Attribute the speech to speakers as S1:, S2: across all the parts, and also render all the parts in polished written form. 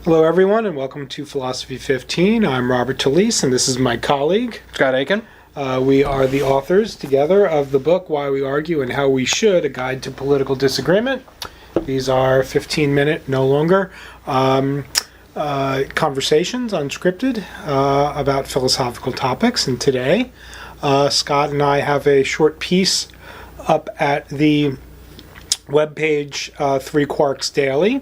S1: Hello, everyone, and welcome to Philosophy15. I'm Robert Talisse, and this is my colleague,
S2: Scott Aikin.
S1: We are the authors together of the book Why We Argue and How We Should, A Guide to Political Disagreement. These are 15-minute, no longer, conversations, unscripted, about philosophical topics. And today, Scott and I have a short piece up at the webpage 3 Quarks Daily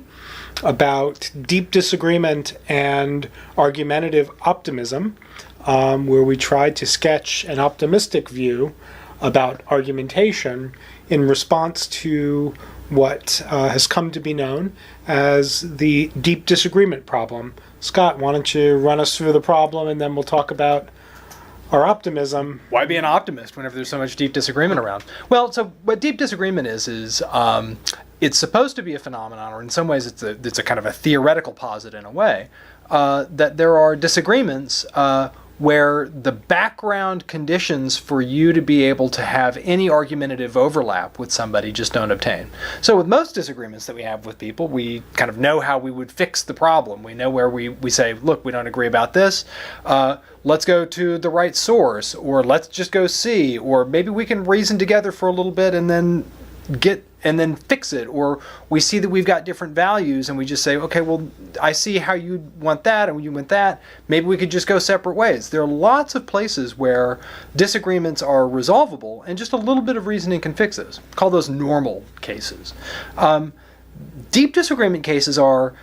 S1: about deep disagreement and argumentative optimism, where we tried to sketch an optimistic view about argumentation in response to what has come to be known as the deep disagreement problem. Scott, why don't you run us through the problem, and then we'll talk about our optimism.
S2: Why be an optimist whenever there's so much deep disagreement around? Well, so what deep disagreement is it's supposed to be a phenomenon, or in some ways it's a kind of a theoretical posit in a way, that there are disagreements where the background conditions for you to be able to have any argumentative overlap with somebody just don't obtain. So with most disagreements that we have with people, we kind of know how we would fix the problem. We know where we say, look, we don't agree about this. Let's go to the right source, or let's just go see, or maybe we can reason together for a little bit and then fix it, or we see that we've got different values and we just say, okay, well, I see how you want that and you want that. Maybe we could just go separate ways. There are lots of places where disagreements are resolvable and just a little bit of reasoning can fix those. Call those normal cases. Deep disagreement cases are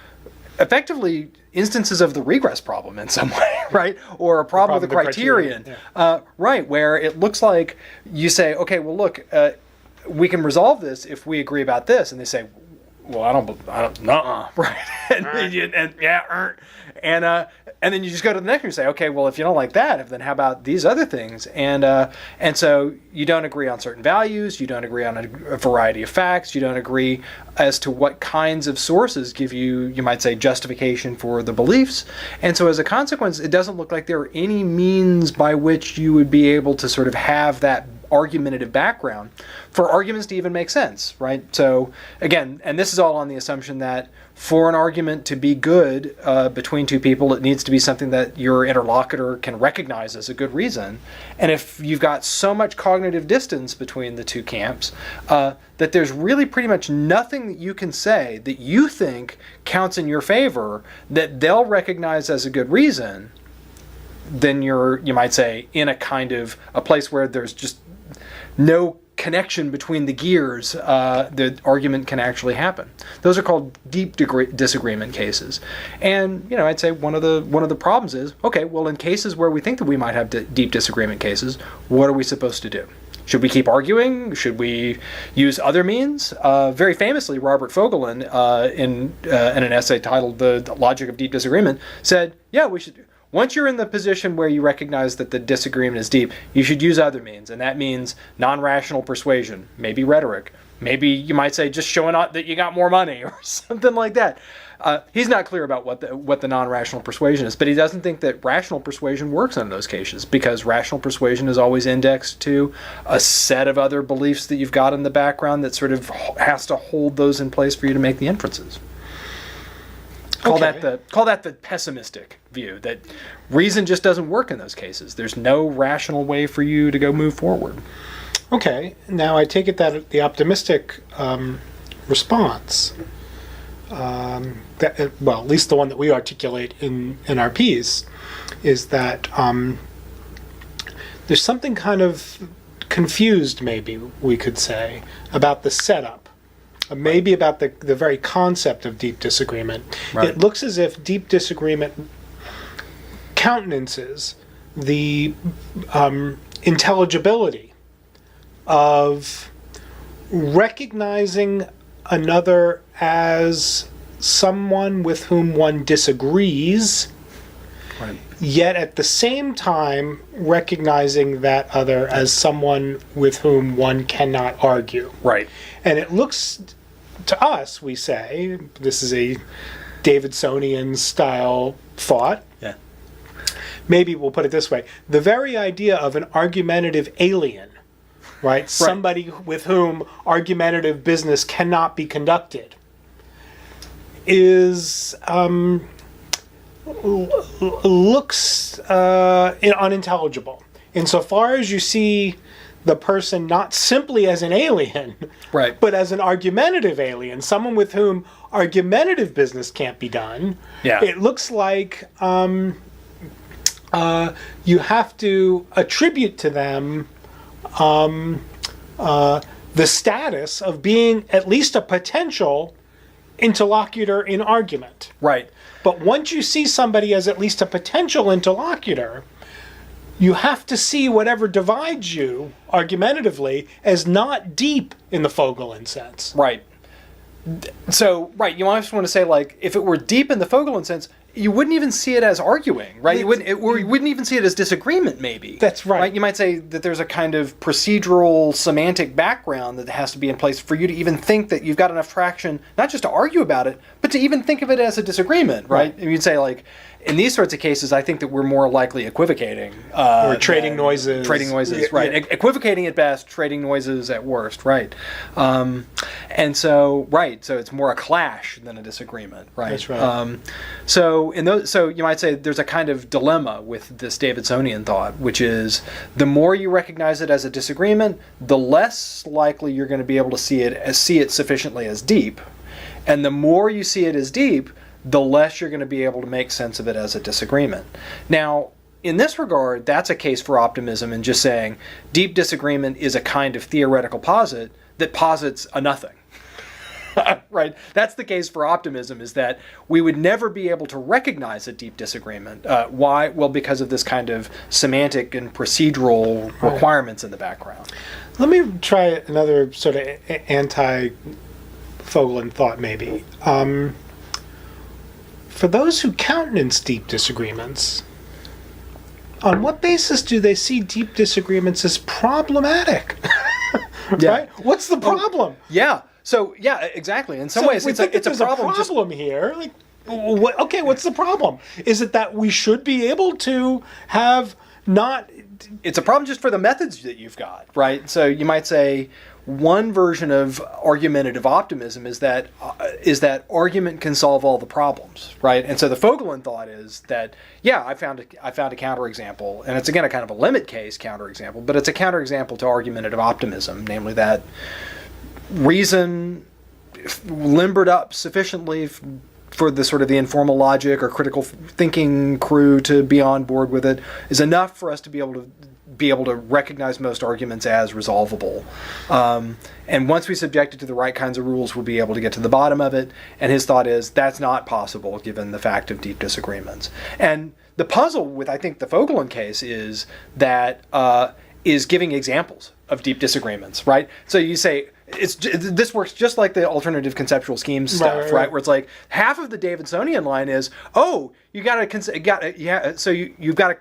S2: effectively instances of the regress problem in some way, right? Or a problem with the criterion. Yeah. Right, where it looks like you say, okay, well, look, we can resolve this if we agree about this, and they say, well, I don't, right? And then you just go to the next one and say, okay, well, if you don't like that, then how about these other things? And so you don't agree on certain values, you don't agree on a variety of facts, you don't agree as to what kinds of sources give you might say, justification for the beliefs. And so as a consequence, it doesn't look like there are any means by which you would be able to sort of have that argumentative background for arguments to even make sense, right? So again, and this is all on the assumption that for an argument to be good between two people, it needs to be something that your interlocutor can recognize as a good reason. And if you've got so much cognitive distance between the two camps, that there's really pretty much nothing that you can say that you think counts in your favor that they'll recognize as a good reason, then you might say, in a kind of a place where there's just no connection between the gears, the argument can actually happen. Those are called deep disagreement cases. And I'd say one of the problems is, okay, well, in cases where we think that we might have deep disagreement cases, what are we supposed to do? Should we keep arguing? Should we use other means? Very famously, Robert Fogelin, in an essay titled "The Logic of Deep Disagreement," said, yeah, we should. Once you're in the position where you recognize that the disagreement is deep, you should use other means, and that means non-rational persuasion, maybe rhetoric, maybe you might say just showing out that you got more money or something like that. He's not clear about what the non-rational persuasion is, but he doesn't think that rational persuasion works in those cases because rational persuasion is always indexed to a set of other beliefs that you've got in the background that sort of has to hold those in place for you to make the inferences. Call that the pessimistic view, that reason just doesn't work in those cases. There's no rational way for you to go move forward.
S1: Okay, now I take it that the optimistic response, at least the one that we articulate in our piece, is that there's something kind of confused, maybe we could say, about the setup. Maybe about the very concept of deep disagreement. Right. It looks as if deep disagreement countenances the intelligibility of recognizing another as someone with whom one disagrees, right, yet at the same time recognizing that other as someone with whom one cannot argue.
S2: Right.
S1: And it looks to us, we say, this is a Davidsonian style thought.
S2: Yeah.
S1: Maybe we'll put it this way. The very idea of an argumentative alien, right? Somebody with whom argumentative business cannot be conducted, is looks unintelligible insofar as you see the person not simply as an alien,
S2: Right.
S1: but as an argumentative alien, someone with whom argumentative business can't be done.
S2: Yeah.
S1: It looks like you have to attribute to them the status of being at least a potential interlocutor in argument.
S2: Right.
S1: But once you see somebody as at least a potential interlocutor, you have to see whatever divides you argumentatively as not deep in the Vogelin sense.
S2: Right. So, right, you almost want to say, like, if it were deep in the Vogelin sense, you wouldn't even see it as arguing, right? Or you wouldn't even see it as disagreement, maybe.
S1: That's right.
S2: You might say that there's a kind of procedural semantic background that has to be in place for you to even think that you've got enough traction, not just to argue about it, but to even think of it as a disagreement, right? And you'd say, like, in these sorts of cases, I think that we're more likely equivocating.
S1: Or trading noises.
S2: Trading noises, right.
S1: Yeah.
S2: Equivocating at best, trading noises at worst, right. And so, right, so it's more a clash than a disagreement, right?
S1: That's right.
S2: So you might say there's a kind of dilemma with this Davidsonian thought, which is the more you recognize it as a disagreement, the less likely you're going to be able to see it sufficiently as deep. And the more you see it as deep, the less you're going to be able to make sense of it as a disagreement. Now, in this regard, that's a case for optimism and just saying deep disagreement is a kind of theoretical posit that posits a nothing. Right? That's the case for optimism, is that we would never be able to recognize a deep disagreement. Why? Well, because of this kind of semantic and procedural requirements in the background.
S1: Let me try another sort of anti-Vogelin thought, maybe. For those who countenance deep disagreements, on what basis do they see deep disagreements as problematic? Right? What's the problem?
S2: Yeah. So, yeah, exactly. In some ways, it's a problem.
S1: Here. Like, what's the problem? Is it that we should be able to have not...
S2: It's a problem just for the methods that you've got, right? So you might say one version of argumentative optimism is that argument can solve all the problems, right? And so the Vogelin thought is that, yeah, I found a counterexample, and it's again a kind of a limit case counterexample, but it's a counterexample to argumentative optimism, namely that reason limbered up sufficiently for the sort of the informal logic or critical thinking crew to be on board with it is enough for us to be able to recognize most arguments as resolvable. And once we subject it to the right kinds of rules, we'll be able to get to the bottom of it. And his thought is that's not possible given the fact of deep disagreements. And the puzzle with, I think, the Vogelin case is that is giving examples of deep disagreements, right? So you say, this works just like the alternative conceptual schemes stuff, right? Where it's like half of the Davidsonian line is, oh, you've got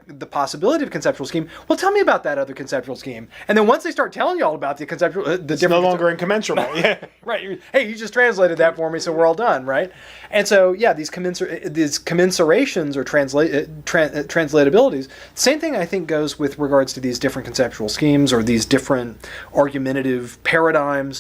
S2: the possibility of conceptual scheme. Well, tell me about that other conceptual scheme. And then once they start telling you all about the conceptual,
S1: it's no longer incommensurable. Yeah,
S2: right. Hey, you just translated that for me, so we're all done, right? And so, yeah, these commensurations or translatabilities. Same thing I think goes with regards to these different conceptual schemes or these different argumentative paradigms.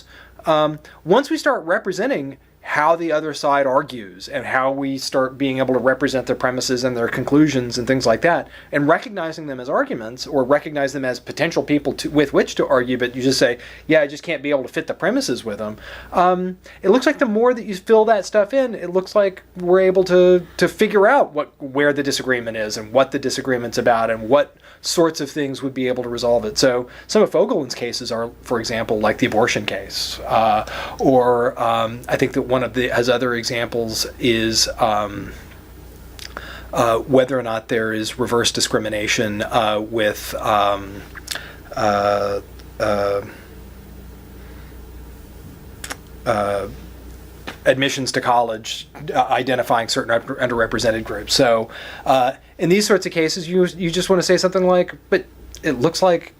S2: Once we start representing how the other side argues and how we start being able to represent their premises and their conclusions and things like that, and recognizing them as arguments or recognize them as potential people with which to argue, but you just say, yeah, I just can't be able to fit the premises with them. It looks like the more that you fill that stuff in, it looks like we're able to figure out where the disagreement is and what the disagreement's about and what sorts of things would be able to resolve it. So some of Vogelin's cases are, for example, like the abortion case, or I think that one of his other examples is whether or not there is reverse discrimination with admissions to college, identifying certain underrepresented groups. So in these sorts of cases, you just want to say something like, but it looks like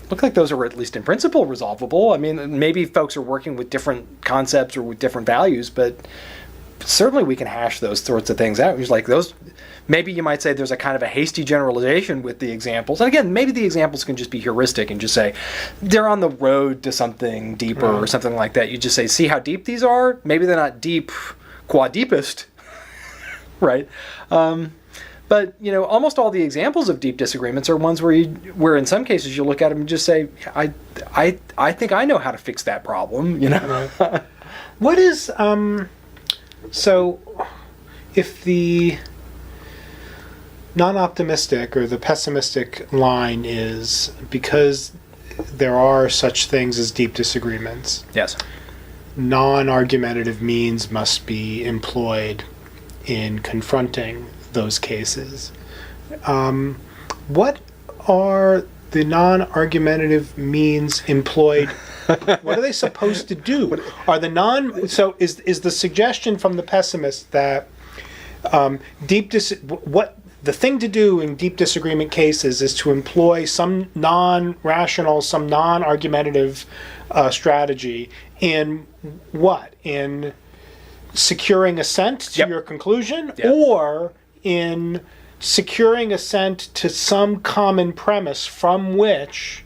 S2: those are at least in principle resolvable. I mean, maybe folks are working with different concepts or with different values, but certainly we can hash those sorts of things out. It's like those. Maybe you might say there's a kind of a hasty generalization with the examples. And again, maybe the examples can just be heuristic and just say they're on the road to something deeper or something like that. You just say, see how deep these are? Maybe they're not deep, qua deepest, right? But almost all the examples of deep disagreements are ones where in some cases you look at them and just say, I think I know how to fix that problem.
S1: Right. What is so if the non-optimistic or the pessimistic line is because there are such things as deep disagreements.
S2: Yes.
S1: Non-argumentative means must be employed in confronting those cases. What are the non-argumentative means employed? What are they supposed to do? Are the so is the suggestion from the pessimist that what the thing to do in deep disagreement cases is to employ some non-rational, some non-argumentative strategy in what? In securing assent to your conclusion, or in securing assent to some common premise from which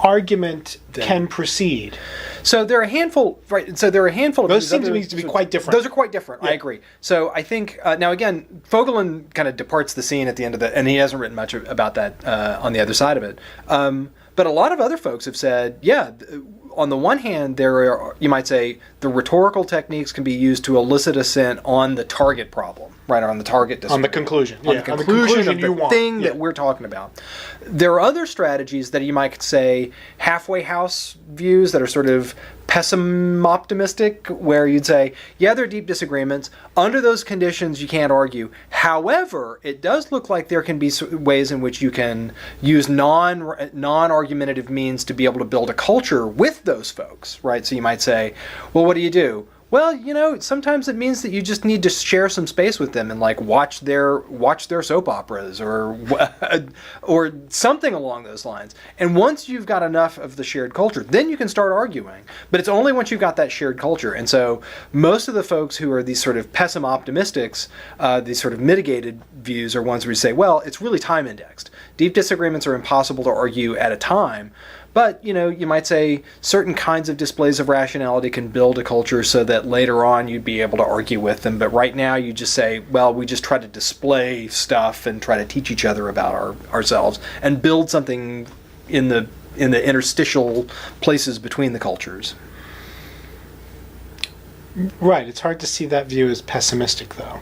S1: argument can proceed.
S2: So there are a handful, right? So there are a handful of
S1: those seem to me to be quite different.
S2: Those are quite different. Yeah. I agree. So I think now again, Vogelin kind of departs the scene at the end of and he hasn't written much about that on the other side of it. But a lot of other folks have said, on the one hand, there are, you might say, the rhetorical techniques can be used to elicit assent on the target problem, right? On the target disagreement.
S1: On the conclusion.
S2: On the conclusion of the thing that we're talking about. There are other strategies that you might say halfway house views that are sort of optimistic, where you'd say, there are deep disagreements. Under those conditions, you can't argue. However, it does look like there can be ways in which you can use non-argumentative means to be able to build a culture with those folks, right? So you might say, well, what do you do? Well, sometimes it means that you just need to share some space with them and watch their soap operas or something along those lines. And once you've got enough of the shared culture, then you can start arguing. But it's only once you've got that shared culture. And so most of the folks who are these sort of optimistics, these sort of mitigated views are ones where you say, well, it's really time indexed. Deep disagreements are impossible to argue at a time. But, you might say certain kinds of displays of rationality can build a culture so that later on you'd be able to argue with them. But right now you just say, well, we just try to display stuff and try to teach each other about ourselves and build something in the interstitial places between the cultures.
S1: Right. It's hard to see that view as pessimistic, though.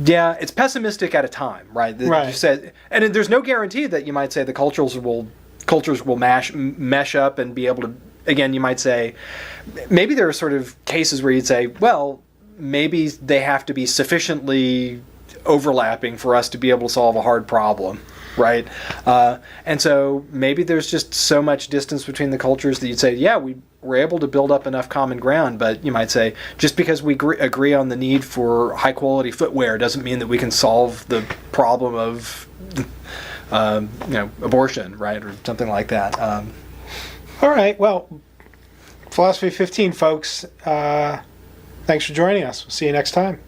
S2: Yeah, it's pessimistic at a time, right?
S1: Right.
S2: You said, and there's no guarantee that you might say the cultures will mesh up and be able to, again, you might say, maybe there are sort of cases where you'd say, well, maybe they have to be sufficiently overlapping for us to be able to solve a hard problem, right? And so maybe there's just so much distance between the cultures that you'd say, we're able to build up enough common ground, but you might say, just because we agree on the need for high-quality footwear doesn't mean that we can solve the problem of abortion, right, or something like that.
S1: All right. Well, Philosophy 15, folks. Thanks for joining us. We'll see you next time.